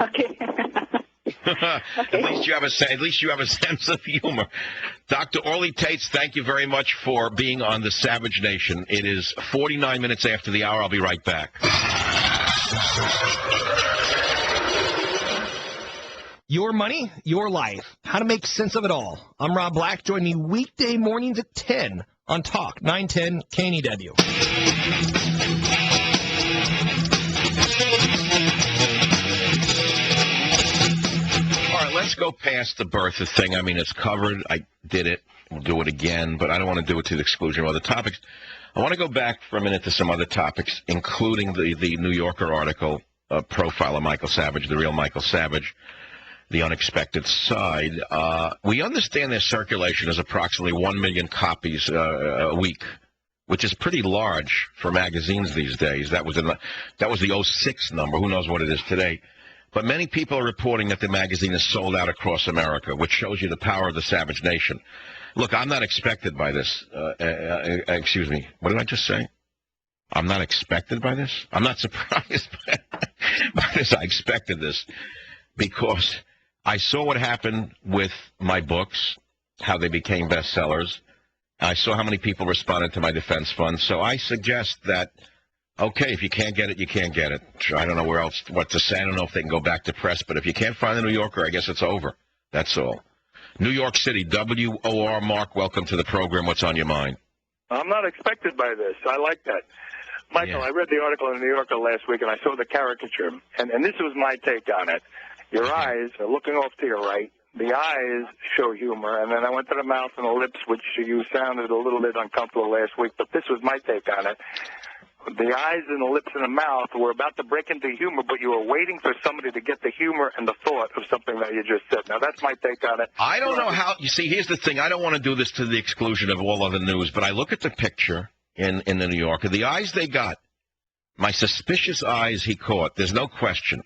Okay. Okay. At least you have a sense of humor. Dr. Orly Tates, thank you very much for being on the Savage Nation. It is 49 minutes after the hour. I'll be right back. Your money, your life. How to make sense of it all. I'm Rob Black. Join me weekday mornings at 10 on Talk 910 KNEW. All right, let's go past the birther thing. I mean, it's covered. I did it. We'll do it again, but I don't want to do it to the exclusion of other topics. I want to go back for a minute to some other topics, including the New Yorker article, profile of Michael Savage, the real Michael Savage. The unexpected side. We understand their circulation is approximately 1 million copies a week, which is pretty large for magazines these days. That was the 06 number. Who knows what it is today? But many people are reporting that the magazine is sold out across America, which shows you the power of the Savage Nation. Look, I'm not expected by this. Excuse me. What did I just say? I'm not expected by this? I'm not surprised by this. I expected this because I saw what happened with my books, how they became bestsellers. I saw how many people responded to my defense fund. So I suggest that, okay, if you can't get it, you can't get it. I don't know what to say. I don't know if they can go back to press, but if you can't find the New Yorker, I guess it's over. That's all. New York City, WOR Mark, welcome to the program. What's on your mind? I'm not expected by this. I like that. Michael, I read the article in the New Yorker last week, and I saw the caricature, and this was my take on it. Your eyes are looking off to your right. The eyes show humor, and then I went to the mouth and the lips, which you sounded a little bit uncomfortable last week, but this was my take on it. The eyes and the lips and the mouth were about to break into humor, but you were waiting for somebody to get the humor and the thought of something that you just said. Now, that's my take on it. I don't know how – you see, here's the thing. I don't want to do this to the exclusion of all other news, but I look at the picture in the New Yorker. The eyes they got, my suspicious eyes he caught, there's no question.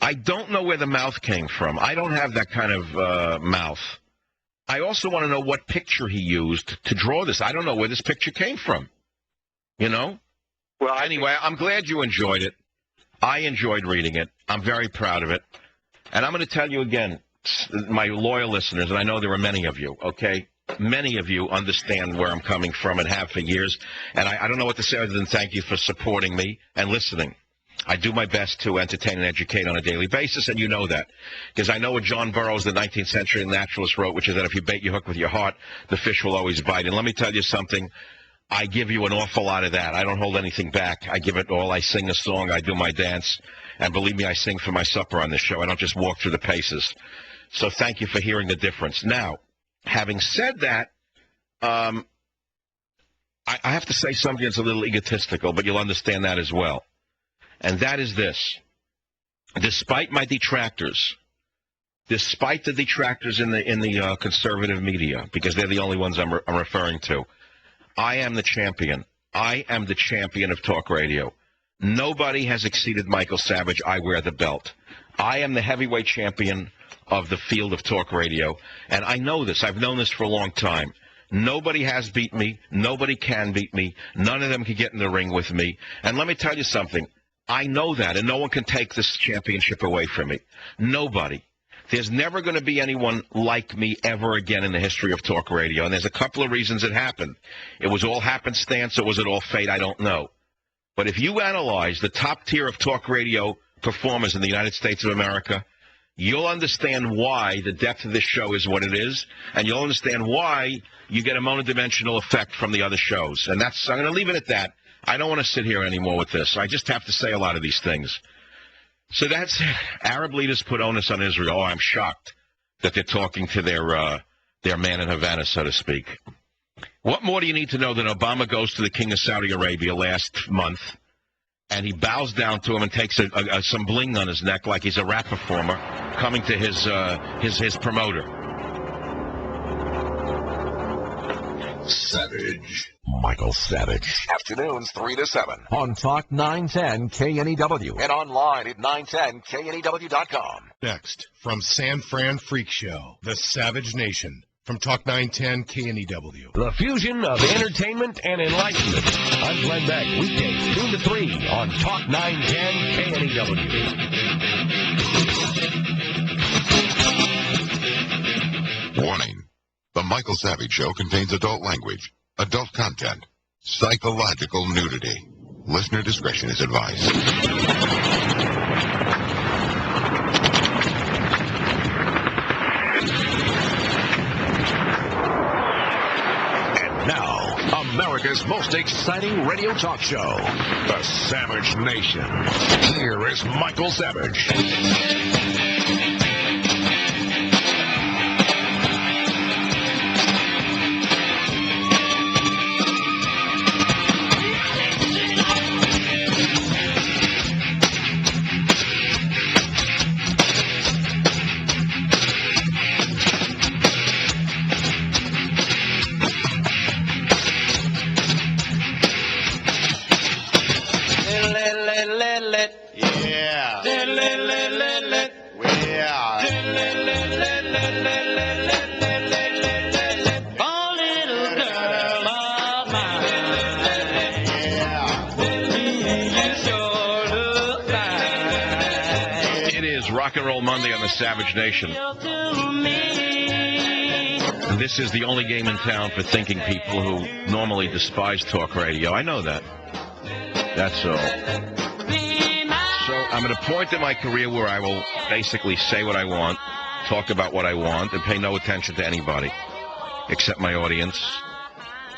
I don't know where the mouth came from. I don't have that kind of mouth. I also want to know what picture he used to draw this. I don't know where this picture came from. You know? Well, anyway, I'm glad you enjoyed it. I enjoyed reading it. I'm very proud of it. And I'm going to tell you again, my loyal listeners, and I know there are many of you, okay? Many of you understand where I'm coming from and have for years. And I don't know what to say other than thank you for supporting me and listening. I do my best to entertain and educate on a daily basis, and you know that. Because I know what John Burroughs, the 19th century naturalist, wrote, which is that if you bait your hook with your heart, the fish will always bite. And let me tell you something. I give you an awful lot of that. I don't hold anything back. I give it all. I sing a song. I do my dance. And believe me, I sing for my supper on this show. I don't just walk through the paces. So thank you for hearing the difference. Now, having said that, I have to say something that's a little egotistical, but you'll understand that as well. And that is this. Despite my detractors, despite the detractors in the conservative media, because they're the only ones I'm referring to, I am the champion. I am the champion of talk radio. Nobody has exceeded Michael Savage. I wear the belt. I am the heavyweight champion of the field of talk radio. And I know this. I've known this for a long time. Nobody has beat me. Nobody can beat me. None of them can get in the ring with me. And let me tell you something. I know that, and no one can take this championship away from me. Nobody. There's never going to be anyone like me ever again in the history of talk radio, and there's a couple of reasons it happened. It was all happenstance, or was it all fate? I don't know. But if you analyze the top tier of talk radio performers in the United States of America, you'll understand why the depth of this show is what it is, and you'll understand why you get a monodimensional effect from the other shows. And I'm going to leave it at that. I don't want to sit here anymore with this. I just have to say a lot of these things. So that's it. Arab leaders put onus on Israel. Oh, I'm shocked that they're talking to their man in Havana, so to speak. What more do you need to know than Obama goes to the King of Saudi Arabia last month, and he bows down to him and takes some bling on his neck like he's a rap performer coming to his promoter. Savage. Michael Savage. Afternoons 3 to 7 on Talk 910 KNEW and online at 910KNEW.com. Next, from San Fran Freak Show, The Savage Nation, from Talk 910 KNEW. The fusion of entertainment and enlightenment. I'm Glenn Beck, weekdays 2 to 3 on Talk 910 KNEW. Michael Savage Show contains adult language, adult content, psychological nudity. Listener discretion is advised. Now, America's most exciting radio talk show, The Savage Nation. Here is Michael Savage. Monday on the Savage Nation. This is the only game in town for thinking people who normally despise talk radio. I know that. That's all. So I'm at a point in my career where I will basically say what I want, talk about what I want, and pay no attention to anybody except my audience.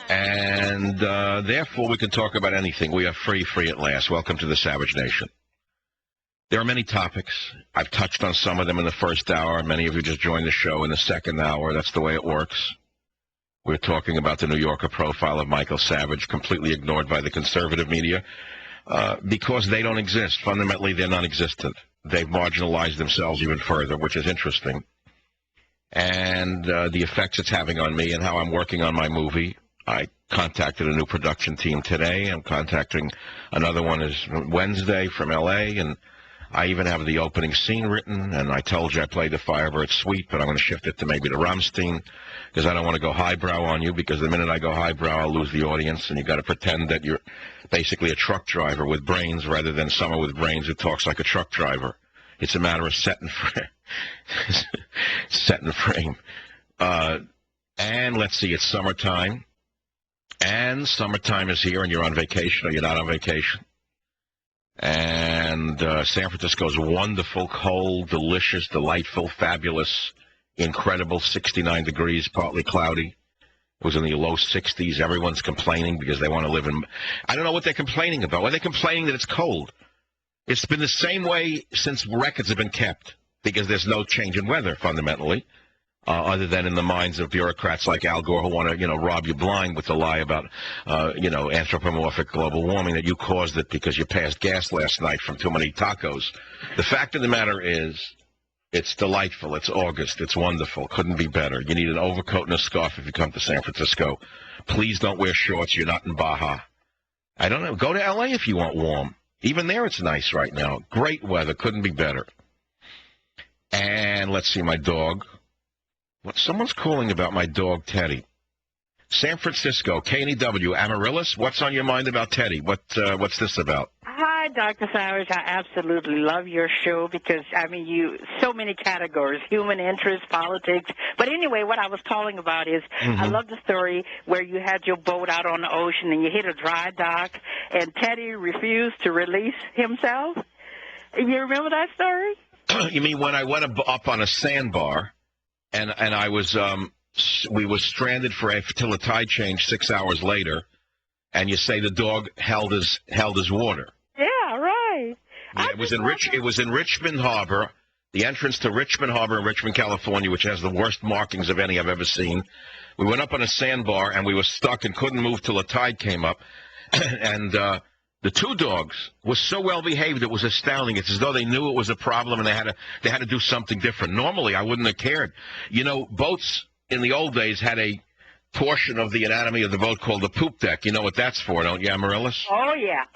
And therefore, we can talk about anything. We are free at last. Welcome to the Savage Nation. There are many topics. I've touched on some of them in the first hour. Many of you just joined the show in the second hour. That's the way it works. We're talking about the New Yorker profile of Michael Savage, completely ignored by the conservative media because they don't exist. Fundamentally, they're non-existent. They've marginalized themselves even further, which is interesting. And the effects it's having on me and how I'm working on my movie. I contacted a new production team today. I'm contacting another one is Wednesday from L.A., and I even have the opening scene written, and I told you I played the Firebird Suite, but I'm going to shift it to maybe the Rammstein, because I don't want to go highbrow on you, because the minute I go highbrow, I'll lose the audience, and you've got to pretend that you're basically a truck driver with brains rather than someone with brains who talks like a truck driver. It's a matter of set and frame. And let's see, it's summertime, and summertime is here, and you're on vacation, or you're not on vacation. And San Francisco's wonderful, cold, delicious, delightful, fabulous, incredible, 69 degrees, partly cloudy. It was in the low 60s. Everyone's complaining because they want to live in... I don't know what they're complaining about. Why are they complaining that it's cold? It's been the same way since records have been kept because there's no change in weather, fundamentally, other than in the minds of bureaucrats like Al Gore who want to, rob you blind with the lie about, anthropomorphic global warming, that you caused it because you passed gas last night from too many tacos. The fact of the matter is, it's delightful. It's August. It's wonderful. Couldn't be better. You need an overcoat and a scarf if you come to San Francisco. Please don't wear shorts. You're not in Baja. I don't know. Go to L.A. if you want warm. Even there it's nice right now. Great weather. Couldn't be better. And let's see, my dog. Someone's calling about my dog, Teddy. San Francisco, KNEW, Amaryllis, what's on your mind about Teddy? What's this about? Hi, Dr. Savage. I absolutely love your show because, so many categories, human interest, politics. But anyway, what I was calling about is I love the story where you had your boat out on the ocean and you hit a dry dock and Teddy refused to release himself. You remember that story? You mean when I went up on a sandbar? And I was, we were stranded till the tide changed 6 hours later, and you say the dog held his water. Yeah, right. Yeah, it was in Richmond Harbor, the entrance to Richmond Harbor in Richmond, California, which has the worst markings of any I've ever seen. We went up on a sandbar, and we were stuck and couldn't move till the tide came up, and the two dogs were so well behaved, it was astounding. It's as though they knew it was a problem and they had to do something different. Normally, I wouldn't have cared. Boats in the old days had a portion of the anatomy of the boat called the poop deck. You know what that's for, don't you, Amaryllis? Oh, yeah.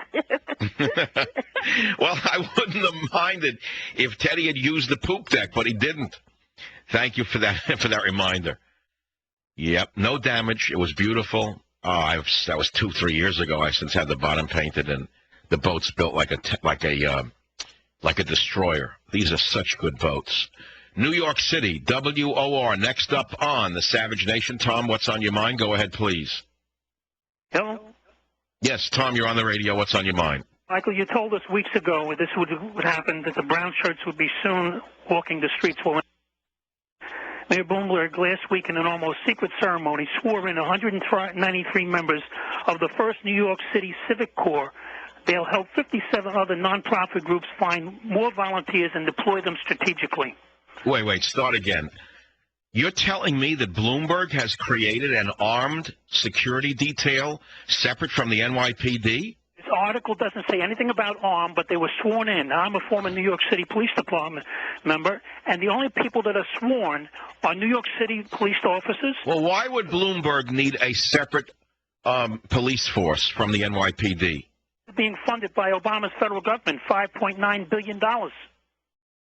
Well, I wouldn't have minded if Teddy had used the poop deck, but he didn't. Thank you for that reminder. Yep, no damage. It was beautiful. That was 2-3 years ago. I since had the bottom painted and the boat's built like a destroyer. These are such good boats. New York City, WOR, next up on the Savage Nation. Tom, what's on your mind? Go ahead, please. Hello? Yes, Tom, you're on the radio. What's on your mind? Michael, you told us weeks ago this would happen, that the brown shirts would be soon walking the streets. Well, Mayor Bloomberg last week in an almost secret ceremony swore in 193 members of the first New York City Civic Corps. They'll help 57 other nonprofit groups find more volunteers and deploy them strategically. Wait, start again. You're telling me that Bloomberg has created an armed security detail separate from the NYPD? This article doesn't say anything about armed, but they were sworn in. Now, I'm a former New York City Police Department member, and the only people that are sworn are New York City police officers. Well, why would Bloomberg need a separate police force from the NYPD? Being funded by Obama's federal government, $5.9 billion.